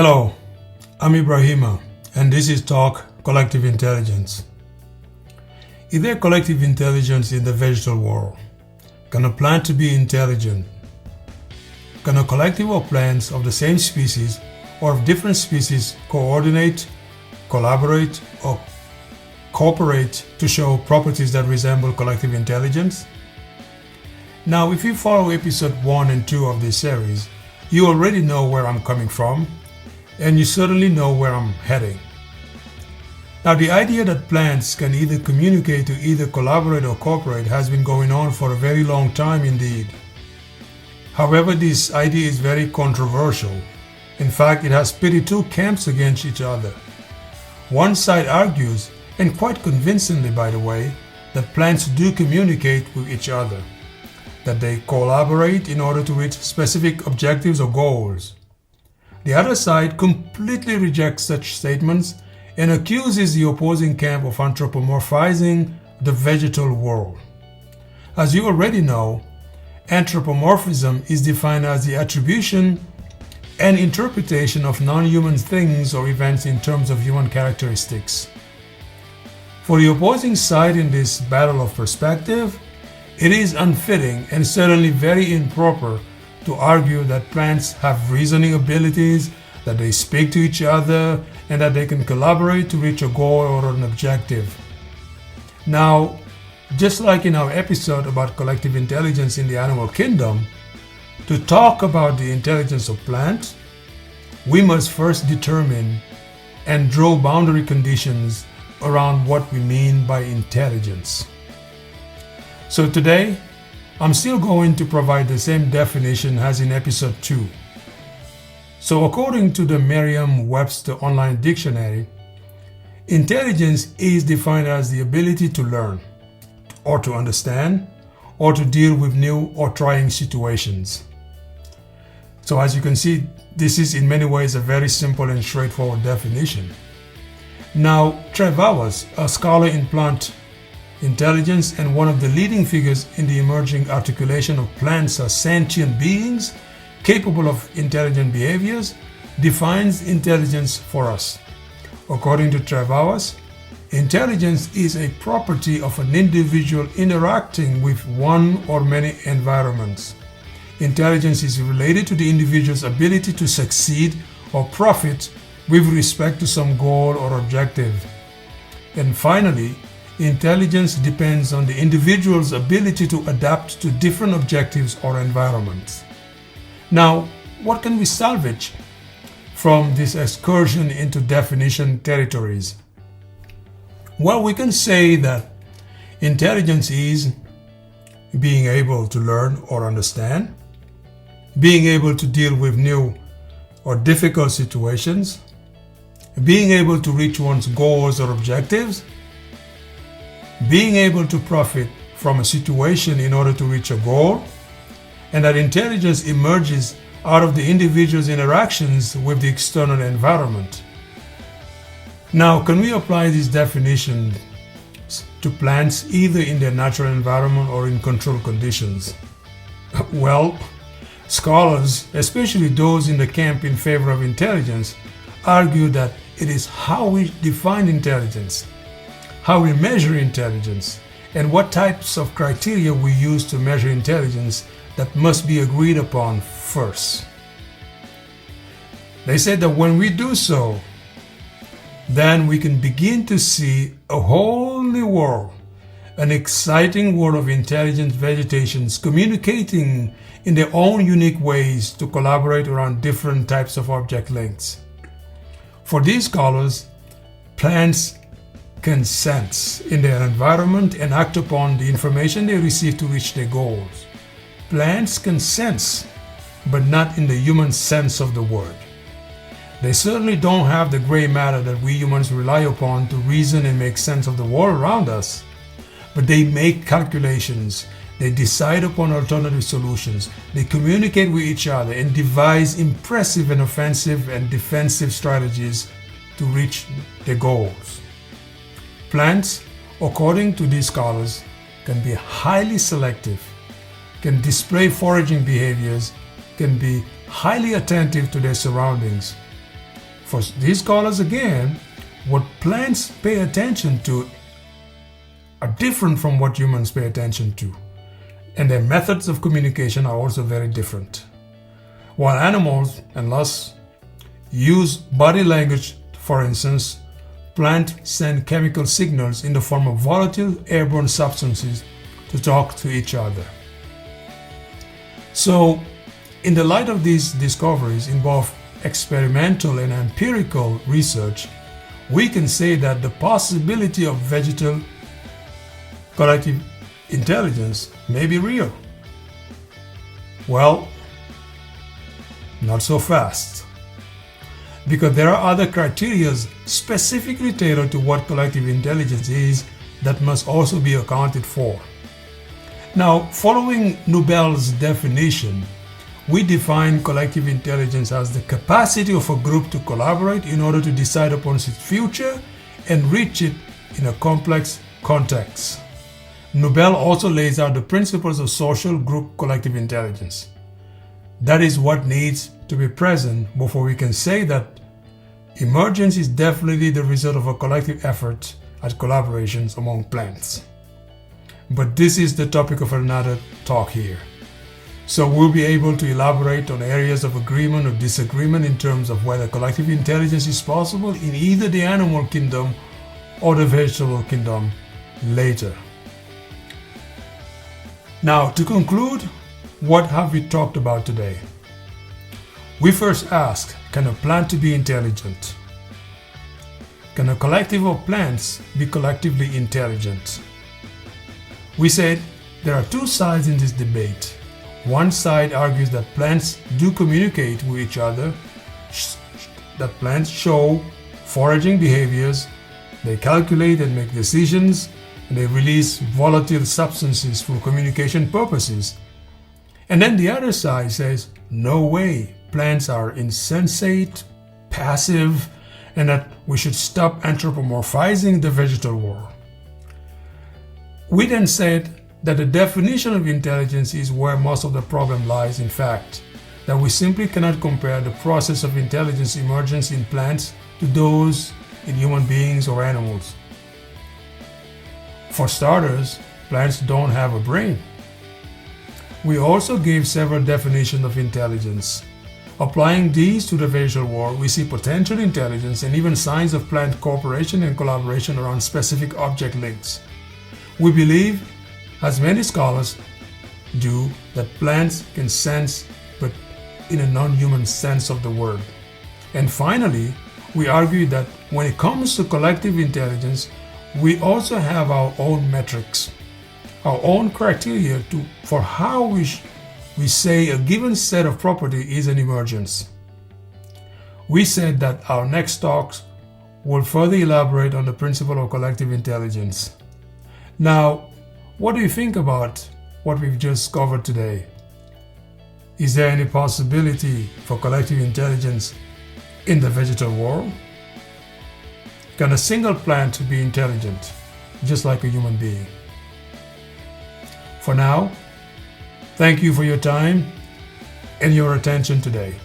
Hello, I'm Ibrahima, and this is Talk Collective Intelligence. Is there collective intelligence in the vegetal world? Can a plant be intelligent? Can a collective of plants of the same species or of different species coordinate, collaborate, or cooperate to show properties that resemble collective intelligence? Now, if you follow episode 1 and 2 of this series, you already know where I'm coming from, and you certainly know where I'm heading. Now, the idea that plants can either communicate to either collaborate or cooperate has been going on for a very long time indeed. However, this idea is very controversial. In fact, it has pitted two camps against each other. One side argues, and quite convincingly by the way, that plants do communicate with each other, that they collaborate in order to reach specific objectives or goals. The other side completely rejects such statements and accuses the opposing camp of anthropomorphizing the vegetal world. As you already know, anthropomorphism is defined as the attribution and interpretation of non-human things or events in terms of human characteristics. For the opposing side in this battle of perspective, it is unfitting and certainly very improper to argue that plants have reasoning abilities, that they speak to each other, and that they can collaborate to reach a goal or an objective. Now, just like in our episode about collective intelligence in the animal kingdom, to talk about the intelligence of plants, we must first determine and draw boundary conditions around what we mean by intelligence. So today, I'm still going to provide the same definition as in episode 2. So according to the Merriam-Webster Online Dictionary, intelligence is defined as the ability to learn, or to understand, or to deal with new or trying situations. So as you can see, this is in many ways a very simple and straightforward definition. Now, Trevawas, a scholar in plant intelligence and one of the leading figures in the emerging articulation of plants as sentient beings capable of intelligent behaviors, defines intelligence for us. According to Trevawas, intelligence is a property of an individual interacting with one or many environments. Intelligence is related to the individual's ability to succeed or profit with respect to some goal or objective. And finally, intelligence depends on the individual's ability to adapt to different objectives or environments. Now, what can we salvage from this excursion into definition territories? Well, we can say that intelligence is being able to learn or understand, being able to deal with new or difficult situations, being able to reach one's goals or objectives, being able to profit from a situation in order to reach a goal, and that intelligence emerges out of the individual's interactions with the external environment. Now, can we apply these definitions to plants either in their natural environment or in controlled conditions? Well, scholars, especially those in the camp in favor of intelligence, argue that it is how we define intelligence, how we measure intelligence, and what types of criteria we use to measure intelligence that must be agreed upon first. They said that when we do so, then we can begin to see a whole new world, an exciting world of intelligent vegetations communicating in their own unique ways to collaborate around different types of object lengths. For these scholars, plants can sense in their environment and act upon the information they receive to reach their goals. Plants can sense, but not in the human sense of the word. They certainly don't have the gray matter that we humans rely upon to reason and make sense of the world around us. But they make calculations, they decide upon alternative solutions, they communicate with each other and devise impressive and offensive and defensive strategies to reach their goals. Plants, according to these scholars, can be highly selective, can display foraging behaviors, can be highly attentive to their surroundings, For these scholars again, what plants pay attention to are different from what humans pay attention to, and their methods of communication are also very different. While animals and us use body language, for instance, plants send chemical signals in the form of volatile airborne substances to talk to each other. So, in the light of these discoveries in both experimental and empirical research, we can say that the possibility of vegetal collective intelligence may be real. Well, not so fast, because there are other criteria specifically tailored to what collective intelligence is that must also be accounted for. Now, following Nobel's definition, we define collective intelligence as the capacity of a group to collaborate in order to decide upon its future and reach it in a complex context. Nobel also lays out the principles of social group collective intelligence. That is what needs to be present before we can say that emergence is definitely the result of a collective effort at collaborations among plants. But this is the topic of another talk here. So we'll be able to elaborate on areas of agreement or disagreement in terms of whether collective intelligence is possible in either the animal kingdom or the vegetable kingdom later. Now, to conclude, what have we talked about today? We first asked, can a plant be intelligent? Can a collective of plants be collectively intelligent? We said there are two sides in this debate. One side argues that plants do communicate with each other, that plants show foraging behaviors, they calculate and make decisions, and they release volatile substances for communication purposes. And then the other side says, no way, plants are insensate, passive, and that we should stop anthropomorphizing the vegetal world. We then said that the definition of intelligence is where most of the problem lies, in fact, that we simply cannot compare the process of intelligence emergence in plants to those in human beings or animals. For starters, plants don't have a brain. We also gave several definitions of intelligence. Applying these to the vegetal world, we see potential intelligence and even signs of plant cooperation and collaboration around specific object links. We believe, as many scholars do, that plants can sense, but in a non-human sense of the word. And finally, we argue that when it comes to collective intelligence, we also have our own metrics, our own criteria for how we say a given set of property is an emergence. We said that our next talks will further elaborate on the principle of collective intelligence. Now, what do you think about what we've just covered today? Is there any possibility for collective intelligence in the vegetal world? Can a single plant be intelligent, just like a human being? For now, thank you for your time and your attention today.